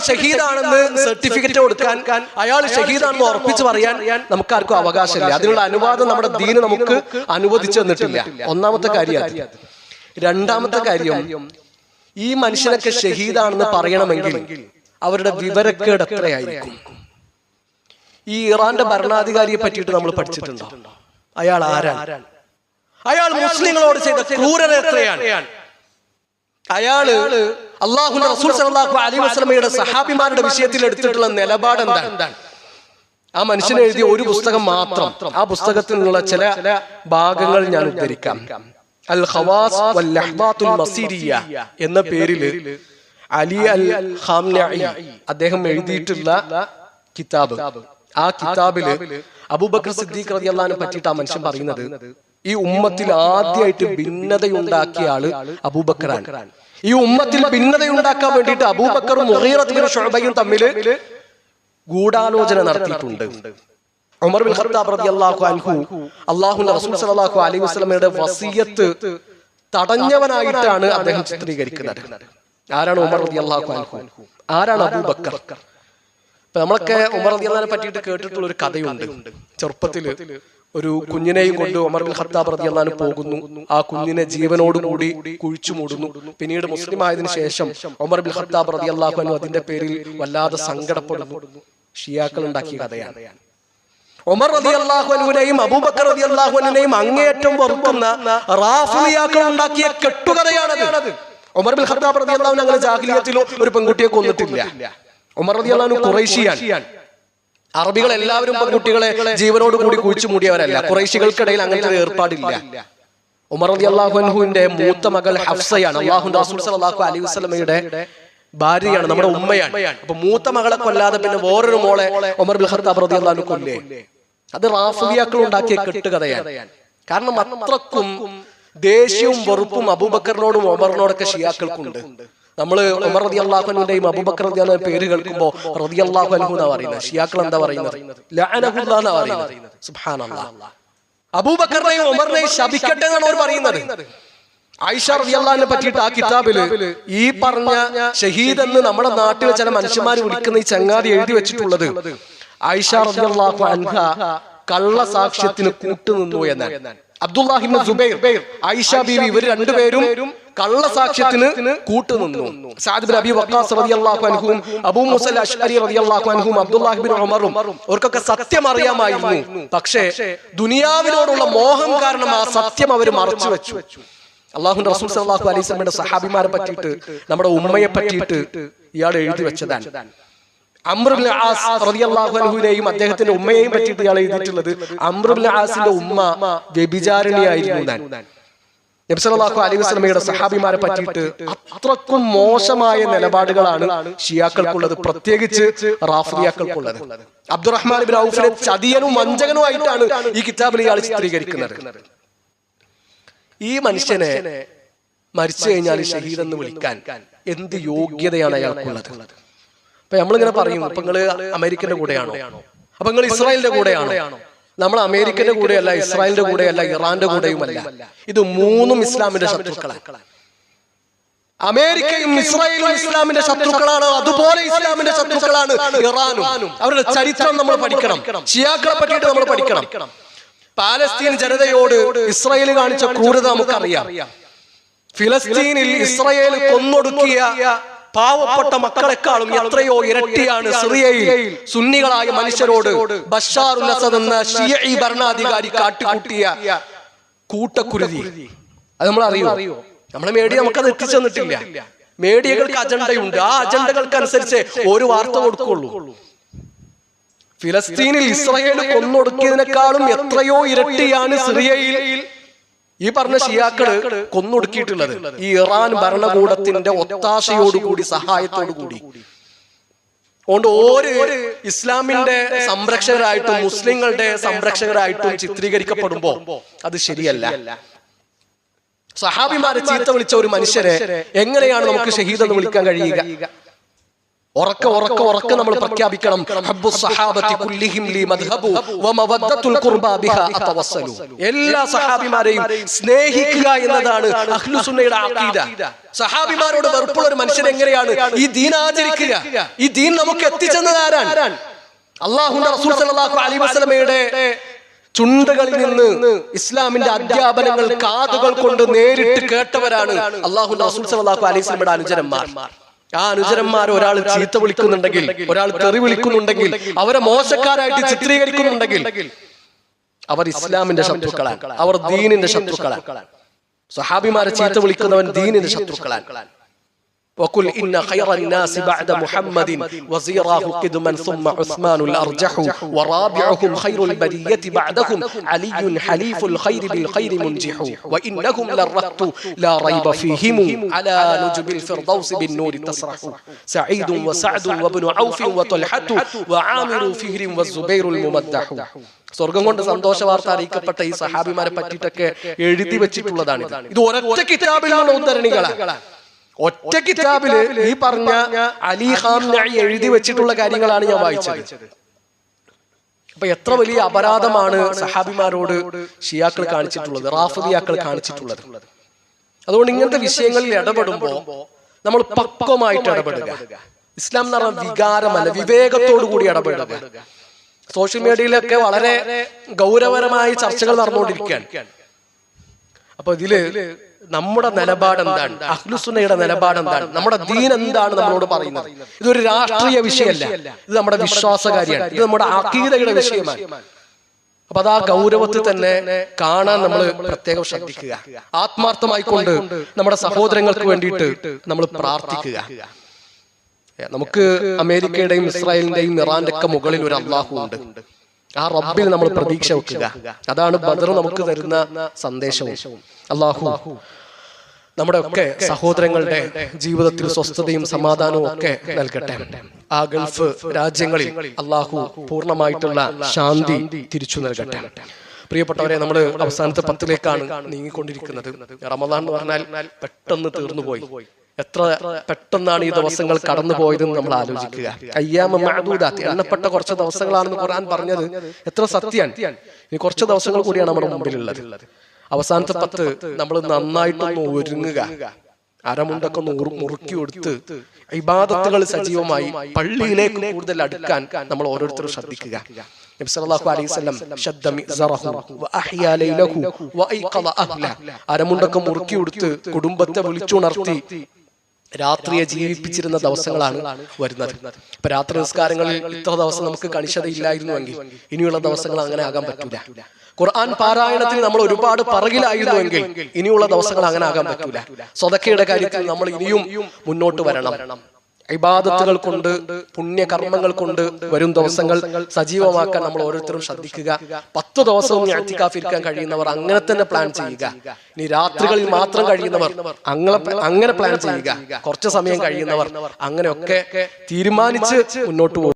ഷഹീദാണെന്ന് certificate കൊടുക്കാൻ, അയാൾ ഷഹീദാണെന്ന് ഉറപ്പിച്ച് പറയാൻ നമുക്കാർക്കും അവകാശമില്ല. അതിനുള്ള അനുവാദം നമ്മുടെ ദീന് നമുക്ക് അനുവദിച്ചു തന്നിട്ടില്ല. ഒന്നാമത്തെ കാര്യം. രണ്ടാമത്തെ കാര്യം, ഈ മനുഷ്യനൊക്കെ ഷഹീദാണെന്ന് പറയണമെങ്കിൽ അവരുടെ വിവരക്കേട് എത്രയായിരിക്കും? ഈ ഇറാന്റെ ഭരണാധികാരിയെ പറ്റിയിട്ട് നമ്മൾ പഠിച്ചിട്ടുണ്ടോ? അയാൾ ആരാണ്? അയാൾ മുസ്ലിങ്ങളോട് ചെയ്ത ക്രൂരത എത്രയാണ്? അയാള് അല്ലാഹുവിന്റെ റസൂൽ സല്ലല്ലാഹു അലൈഹി വസല്ലമയുടെ സഹാബിമാരുടെ വിഷയത്തിൽ എടുത്തിട്ടുള്ള നിലപാട് എന്താണ്? ആ മനുഷ്യൻ എഴുതിയ ഒരു പുസ്തകം മാത്രം, ആ പുസ്തകത്തിലുള്ള ചില ഭാഗങ്ങൾ ഞാൻ ഉദ്ധരിക്കാം. അൽ ഖവാസ് വൽ ലഹ്ബാത്തുൽ മസീരിയ എന്ന പേരിൽ അലി അൽ ഖാംനഈ അദ്ദേഹം എഴുതിയിട്ടുള്ള കിതാബ്. ആ കിതാബില് അബൂബക്കർ സിദ്ദീഖ് റളിയല്ലാഹു അൻഹു പറ്റിയിട്ട് ആ മനുഷ്യൻ പറയുന്നത്, ഈ ഉമ്മത്തിൽ ആദ്യമായിട്ട് ഭിന്നതയുണ്ടാക്കിയ ആള് അബൂബക്കറാണ്. ഈ ഉമ്മത്തിൽ ഭിന്നതയുണ്ടാക്കാൻ വേണ്ടിയിട്ട് അബൂബക്കറും മുഗീറത്ത് ബിൻ ശുഅബയും തമ്മിൽ ഗൂഢാലോചന നടത്തിയിട്ടുണ്ട്. ഉമർ ബിൻ ഖത്താബ് റളിയല്ലാഹു അൻഹു അല്ലാഹുവിന്റെ റസൂൽ സല്ലല്ലാഹു അലൈഹി വസല്ലമയുടെ വസിയത്ത് തടഞ്ഞവനായിട്ടാണ് അദ്ദേഹം ചിത്രീകരിക്കുന്നത്. ആരാണ് ഉമർ റളിയല്ലാഹു അൻഹു? ആരാണ് അബൂബക്കർ? ഇപ്പൊ നമ്മളൊക്കെ ഉമർ റളിയല്ലാഹുവിനെ പറ്റിയിട്ട് കേട്ടിട്ടുള്ള ഒരു കഥയുണ്ട്. ചെറുപ്പത്തില് ഒരു കുഞ്ഞിനെയും കൊണ്ട് ഉമർ ബിൻ ഖത്താബ് റളിയല്ലാഹു അൻഹു പോകുന്നു. ആ കുഞ്ഞിനെ ജീവനോടുകൂടി കുഴിച്ചു മൂടുന്നു. പിന്നീട് മുസ്ലിം ആയതിനു ശേഷം ഉമർ ബിൻ ഖത്താബ് റളിയല്ലാഹു അൻഹു അതിന്റെ പേരിൽ വല്ലാതെ സങ്കടപ്പെടുന്നു. ഷിയാക്കൾ ഉണ്ടാക്കിയ കഥയാണ്. ഉമർ റളിയല്ലാഹു അൻഹുവിനെയും അബൂബക്കർ റളിയല്ലാഹു അൻഹുവിനെയും അങ്ങേയറ്റം വെറുക്കുന്ന റാഫിദിയാക്കൾ ഉണ്ടാക്കിയ കെട്ടുകഥയാണത്. ഉമർ ബിൻ ഖത്താബ് റളിയല്ലാഹു അൻഹു അങ്ങനെ ജാഹിലിയത്തിലോ ഒരു പെൺകുട്ടിയെ കൊന്നിട്ടില്ല. ഉമർ റളിയല്ലാഹു അൻഹു ഖുറൈശിയാണ്. അറബികൾ എല്ലാവരും പെൺകുട്ടികളെ ജീവനോട് കൂടി കുഴിച്ചു മൂടിയവരല്ല. ഖുറൈശികൾക്കിടയിൽ അങ്ങനത്തെ ഒരു ഏർപ്പാടില്ല. ഉമർ റളിയല്ലാഹു അൻഹുവിന്റെ മൂത്ത മകൾ ഹഫ്സയാണ്. അല്ലാഹുവിന്റെ റസൂൽ സല്ലല്ലാഹു അലൈഹി വസല്ലമയുടെ ഭാര്യയാണ്, നമ്മുടെ ഉമ്മയാണ്. അപ്പൊ മൂത്ത മകളെ കൊല്ലാതെ പിന്നെ വേറൊരു മോളെ ഉമർ ബിൻ ഖത്താബ് റളിയല്ലാഹു അൻഹു കൊല്ലേ. അത് റാഫിദിയാക്കൾ ഉണ്ടാക്കിയ കെട്ടുകഥയാണ്. കാരണം അത്രക്കും ദേഷ്യവും വെറുപ്പും അബൂബക്കറിനോടും ഉമറിനോടൊക്കെ ഷിയാക്കൾക്കുണ്ട്. നമ്മള് ഉമർ റളിയല്ലാഹു അൻഹുവിന്റെയും അബൂബക്കർ റളിയല്ലാഹു അൻഹു പേര് കേൾക്കുമ്പോ റളിയല്ലാഹു അൻഹു എന്നാ പറയുന്നത്. ഷിയാക്കൾ എന്താ പറയുന്നത്? ലഅനഹുല്ലാഹ് എന്നാ പറയുന്നത്. സുബ്ഹാനല്ലാഹ്. അബൂബക്കറിനെയും ഉമറിനെയും ശപിക്കട്ടെ എന്നാണ് അവർ പറയുന്നത്. ആയിഷ റളിയല്ലാഹു അൻഹയെ പറ്റിയിട്ട് ആ കിതാബില് ഈ പറഞ്ഞ ഷഹീദ് എന്ന് നമ്മുടെ നാട്ടിലെ ചില മനുഷ്യന്മാർ വിളിക്കുന്ന ഈ ചങ്ങാതി എഴുതി വെച്ചിട്ടുള്ളത്, ആയിഷ റളിയല്ലാഹു അൻഹ കള്ള സാക്ഷ്യത്തിന് കൂട്ടുനിന്നു എന്നാണ്. അബ്ദുല്ലാഹി ഇബ്നു സുബൈർ, ആയിഷ ബീവി, ഇവർ രണ്ടുപേരും കള്ളസാക്ഷ്യത്തിന് കൂട്ടുനിന്നു. സഅദ് ബിൻ അബി വഖാസ് റളിയല്ലാഹു അൻഹും അബൂ മൂസ അൽ അശ്അരി റളിയല്ലാഹു അൻഹും അബ്ദുല്ലാഹി ഇബ്നു ഉമറും അവർക്കൊക്കെ സത്യം അറിയാമായിരുന്നു. പക്ഷേ ദുനിയാവിനോടുള്ള മോഹം കാരണം ആ സത്യം അവർ മറച്ചു വെച്ചു. അല്ലാഹുവിന്റെ റസൂൽ സല്ലല്ലാഹു അലൈഹി വസല്ലമയുടെ സഹാബിമാരെ പറ്റിയിട്ട്, നമ്മുടെ ഉമ്മയെ പറ്റിയിട്ട് ഇയാൾ എഴുതി വെച്ചതാണ്. അംർ ഇബ്നു ആസ് റളിയല്ലാഹു അൻഹുവിനെയും അദ്ദേഹത്തിന്റെ ഉമ്മയെയും പറ്റിയിട്ട് ഇയാൾ എഴുതിയിട്ടുള്ളത്, അംർ ഇബ്നു ആസിന്റെ ഉമ്മ വ്യഭിചാരിണിയായിരുന്നു. നബി സല്ലല്ലാഹു അലൈഹി വസല്ലമയുടെ സഹാബിമാരെ പറ്റിയിട്ട് അത്രക്കും മോശമായ നിലപാടുകളാണ് ഷിയാക്കൾക്കുള്ളത്, പ്രത്യേകിച്ച് റാഫിദിയാക്കൾക്കുള്ളത്. അബ്ദുറഹ്മാൻ ഇബ്നു ഔഫിനെ ചതിയനും വഞ്ചകനും ആയിട്ടാണ് ഈ കിതാബിൽ ഇയാൾ ചിത്രീകരിക്കുന്നത്. ഈ മനുഷ്യനെ മരിച്ചു കഴിഞ്ഞാൽ ഷഹീദ് എന്ന് വിളിക്കാൻ എന്ത് യോഗ്യതയാണ് അയാൾക്കുള്ളത്? അപ്പൊ നമ്മളിങ്ങനെ പറയും, അപ്പൊ നിങ്ങള് അമേരിക്കന്റെ കൂടെയാണോ? അപ്പൊ നിങ്ങൾ ഇസ്രായേലിന്റെ കൂടെയാണോ? നമ്മൾ അമേരിക്കന്റെ കൂടെയല്ല, ഇസ്രായേലിന്റെ കൂടെയല്ല, ഇറാന്റെ കൂടെയുമല്ല. ഇത് മൂന്നും ഇസ്ലാമിന്റെ ശത്രുക്കളാണ്. അമേരിക്കയും ഇസ്രായേലും ഇസ്ലാമിന്റെ ശത്രുക്കളാണ്. അതുപോലെ ഇസ്ലാമിന്റെ ശത്രുക്കളാണ് ഇറാനും. അവരുടെ ചരിത്രം നമ്മൾ പഠിക്കണം. ഷിയാക്കളെ പറ്റിയിട്ട് നമ്മൾ പഠിക്കണം. പാലസ്തീൻ ജനതയോട് ഇസ്രായേൽ കാണിച്ച ക്രൂരത നമുക്കറിയാം. ഫിലസ്തീനിൽ ഇസ്രായേൽ കൊന്നൊടുക്കിയ പാവപ്പെട്ട മക്കളെക്കാളും എത്രയോ ഇരട്ടിയാണ് സിറിയയിൽ സുന്നികളായ മനുഷ്യരോട് ബഷാറുൽ അസദ് എന്ന ഷിയഈ ഭരണാധികാരി കാട്ടിക്കൂട്ടിയ കൂട്ടക്കുരുതി. അത് നമ്മൾ അറിയോ? നമ്മളെ മീഡിയ നമുക്കത് എത്തിച്ചു തന്നിട്ടില്ല. മീഡിയകൾക്ക് അജണ്ടയുണ്ട്. ആ അജണ്ടകൾക്ക് അനുസരിച്ച് ഒരു വാർത്ത കൊടുക്കുള്ളൂ. ഫിലസ്തീനിൽ ഇസ്രായേൽ കൊന്നൊടുക്കിയതിനേക്കാളും എത്രയോ ഇരട്ടിയാണ് സിറിയയിൽ ഈ പറഞ്ഞ ഷിയാക്കള് കൊന്നൊടുക്കിയിട്ടുള്ളത്. ഈ ഇറാൻ ഭരണകൂടത്തിന്റെ ഒത്താശയോടുകൂടി, സഹായത്തോടുകൂടി. അതുകൊണ്ട് ഒരു ഇസ്ലാമിന്റെ സംരക്ഷകരായിട്ടും മുസ്ലിങ്ങളുടെ സംരക്ഷകരായിട്ടും ചിത്രീകരിക്കപ്പെടുമ്പോ അത് ശരിയല്ല. സഹാബിമാരെ ചീത്ത വിളിച്ച ഒരു മനുഷ്യരെ എങ്ങനെയാണ് നമുക്ക് ഷഹീദ് എന്ന് വിളിക്കാൻ കഴിയുക? ഉറക്കെ നമ്മൾ പ്രഖ്യാപിക്കണം. എല്ലാ സഹാബിമാരെയും സ്നേഹിക്കുക എന്നതാണ് അഹ്ലുസുന്നയുടെ അഖീദ. സഹാബിമാരോട് വെറുപ്പുള്ള ഒരു മനുഷ്യൻ എങ്ങനെയാണ് ഈ ദീൻ ആചരിക്കുക? ഈ ദീൻ നമുക്ക് എത്തിച്ചെന്നത് ആരാണ്? അല്ലാഹുവിന്റെ റസൂൽ സല്ലല്ലാഹു അലൈഹി വസല്ലമയുടെ ചുണ്ടുകളിൽ നിന്ന് ഇസ്ലാമിന്റെ അധ്യാപനങ്ങൾ കാതുകൾ കൊണ്ട് നേരിട്ട് കേട്ടവരാണ് അല്ലാഹുവിന്റെ റസൂൽ സല്ലല്ലാഹു അലൈഹി വസല്ലമയുടെ അനുചരന്മാർ. ആ അനുചരന്മാർ ഒരാൾ ചീത്ത വിളിക്കുന്നുണ്ടെങ്കിൽ, ഒരാൾ തെറി വിളിക്കുന്നുണ്ടെങ്കിൽ, അവരെ മോശക്കാരായിട്ട് ചിത്രീകരിക്കുന്നുണ്ടെങ്കിൽ അവർ ഇസ്ലാമിന്റെ ശത്രുക്കളാണ്, അവർ ദീനിന്റെ ശത്രുക്കളാണ്. സഹാബിമാരെ ചീത്ത വിളിക്കുന്നവൻ ദീനിന്റെ ശത്രുക്കളാണ്. وقل إن خير الناس بعد محمد وزيراه قدما ثم عثمان الأرجح ورابعهم خير البرية بعدهم علي حليف الخير بالخير منجح وإنهم للرهط لا ريب فيهم على نجب الفردوس بالنور تسرح سعيد وسعد وابن عوف وطلحة وعامر فهر والزبير الممدح. സ്വർഗം കൊണ്ട് സന്തോഷ വാർത്ത അറിയിക്കപ്പെട്ട ഈ സഹാബിമാരെ പറ്റിയിട്ടൊക്കെ എഴുതി വെച്ചിട്ടുള്ളതാണ്. ഇത് ഒരൊറ്റ കിതാബിലുള്ള ഉദ്ധരണികളാണ്. ഒറ്റ കിതാബില് ഈ പറഞ്ഞ അലി ഖാംനഈ എഴുതി വെച്ചിട്ടുള്ള കാര്യങ്ങളാണ് ഞാൻ വായിച്ചത്. അപ്പൊ എത്ര വലിയ അപരാധമാണ് സഹാബിമാരോട് ഷിയാക്കൾ കാണിച്ചിട്ടുള്ളത്, റാഫിദിയാക്കൾ കാണിച്ചിട്ടുള്ളത്. അതുകൊണ്ട് ഇങ്ങനത്തെ വിഷയങ്ങളിൽ ഇടപെടുമ്പോൾ നമ്മൾ പക്വമായിട്ട് ഇടപെടുക. ഇസ്ലാം എന്ന് പറഞ്ഞ വികാരമല്ല, വിവേകത്തോടു കൂടി ഇടപെടുക. സോഷ്യൽ മീഡിയയിലൊക്കെ വളരെ ഗൗരവപരമായ ചർച്ചകൾ നടന്നുകൊണ്ടിരിക്കുകയാണ്. അപ്പൊ ഇതില് നമ്മുടെ നിലപാട് എന്താണ്? അഹ്ലുസുന്നയുടെ നിലപാട് എന്താണ്? നമ്മുടെ ദീൻ എന്താണ് നമ്മളോട് പറയുന്നത്? ഇതൊരു രാഷ്ട്രീയ വിഷയമല്ല, ഇത് നമ്മുടെ വിശ്വാസകാരിയാണ്, ഇത് നമ്മുടെ അഖീദയുടെ വിഷയമാണ്. അപ്പൊ അത് ആ ഗൗരവത്തിൽ തന്നെ കാണാൻ നമ്മൾ പ്രത്യേകം ശ്രദ്ധിക്കുക. ആത്മാർത്ഥമായിക്കൊണ്ട് നമ്മുടെ സഹോദരങ്ങൾക്ക് വേണ്ടിയിട്ട് നമ്മൾ പ്രാർത്ഥിക്കുക. നമുക്ക് അമേരിക്കയുടെയും ഇസ്രായേലിന്റെയും ഇറാന്റെ ഒക്കെ മുകളിൽ ഒരു അല്ലാഹു ഉണ്ട്. ആ റബ്ബിൽ നമ്മൾ പ്രതീക്ഷ വെക്കുക. അതാണ് ബദർ നമുക്ക് തരുന്ന സന്ദേശവും. അല്ലാഹു നമ്മുടെ ഒക്കെ സഹോദരങ്ങളുടെ ജീവിതത്തിൽ സ്വസ്ഥതയും സമാധാനവും ഒക്കെ നൽകട്ടെ. ആ ഗൾഫ് രാജ്യങ്ങളിൽ അല്ലാഹു പൂർണ്ണമായിട്ടുള്ള ശാന്തി തിരിച്ചു നൽകട്ടെ. പ്രിയപ്പെട്ടവരെ, നമ്മൾ അവസാനത്തെ 10ലേക്കാണ് നീങ്ങിക്കൊണ്ടിരിക്കുന്നത്. റമദാൻ എന്ന് പറഞ്ഞാൽ പെട്ടെന്ന് തീർന്നുപോയി. എത്ര പെട്ടെന്നാണ് ഈ ദിവസങ്ങൾ കടന്നു പോയതെന്ന് നമ്മൾ ആലോചിക്കുക. അയ്യാമ മഅദൂദാത്ത്, എണ്ണപ്പെട്ട കുറച്ച് ദിവസങ്ങളാണെന്ന് ഖുർആൻ പറഞ്ഞത് എത്ര സത്യമാണ്. ഇനി കുറച്ച് ദിവസങ്ങൾ കൂടിയാണ് നമ്മുടെ മുമ്പിലുള്ളത്. അവസാനത്തെ 10 നമ്മൾ നന്നായിട്ടൊന്ന് ഒരുങ്ങുക. അരമുണ്ടൊക്കെ മുറുക്കി കൊടുത്ത് ഇബാദത്തുകൾ സജീവമായി പള്ളിയിലേക്ക് കൂടുതൽ അടുക്കാൻ നമ്മൾ ഓരോരുത്തരും ശ്രദ്ധിക്കുക. നബി സല്ലല്ലാഹു അലൈഹി വസല്ലം ശദ്ദ മിസ്റഹു വഅഹ്യാ ലൈലഹു വഅയ്ഖള അഹ്ല, അരമുണ്ടൊക്കെ മുറുക്കി കൊടുത്ത് കുടുംബത്തെ വിളിച്ചുണർത്തി രാത്രിയെ ജീവിപ്പിച്ചിരുന്ന ദിവസങ്ങളാണ് വരുന്നത്. ഇപ്പൊ രാത്രി നിസ്കാരങ്ങളിൽ ഇത്ര ദിവസം നമുക്ക് കണിശതയില്ലായിരുന്നുവെങ്കിൽ ഇനിയുള്ള ദിവസങ്ങൾ അങ്ങനെ ആകാൻ പറ്റൂല. ഖുർആൻ പാരായണത്തിൽ നമ്മൾ ഒരുപാട് പറകിലായിരുന്നുവെങ്കിൽ ഇനിയുള്ള ദിവസങ്ങൾ അങ്ങനെ ആകാൻ പറ്റൂല. സ്വതക്കയുടെ കാര്യത്തിൽ നമ്മൾ ഇനിയും മുന്നോട്ട് വരണം. ഇബാദത്തുകൾ കൊണ്ട്, പുണ്യകർമ്മങ്ങൾ കൊണ്ട് വരും ദിവസങ്ങൾ സജീവമാക്കാൻ നമ്മൾ ഓരോരുത്തരും ശ്രദ്ധിക്കുക. 10 ദിവസവും ഇഅ്തികാഫിരിക്കാൻ കഴിയുന്നവർ അങ്ങനെ തന്നെ പ്ലാൻ ചെയ്യുക. ഇനി രാത്രികളിൽ മാത്രം കഴിയുന്നവർ അങ്ങനെ പ്ലാൻ ചെയ്യുക. കുറച്ച് സമയം കഴിയുന്നവർ അങ്ങനെയൊക്കെ തീരുമാനിച്ച് മുന്നോട്ട് പോകും.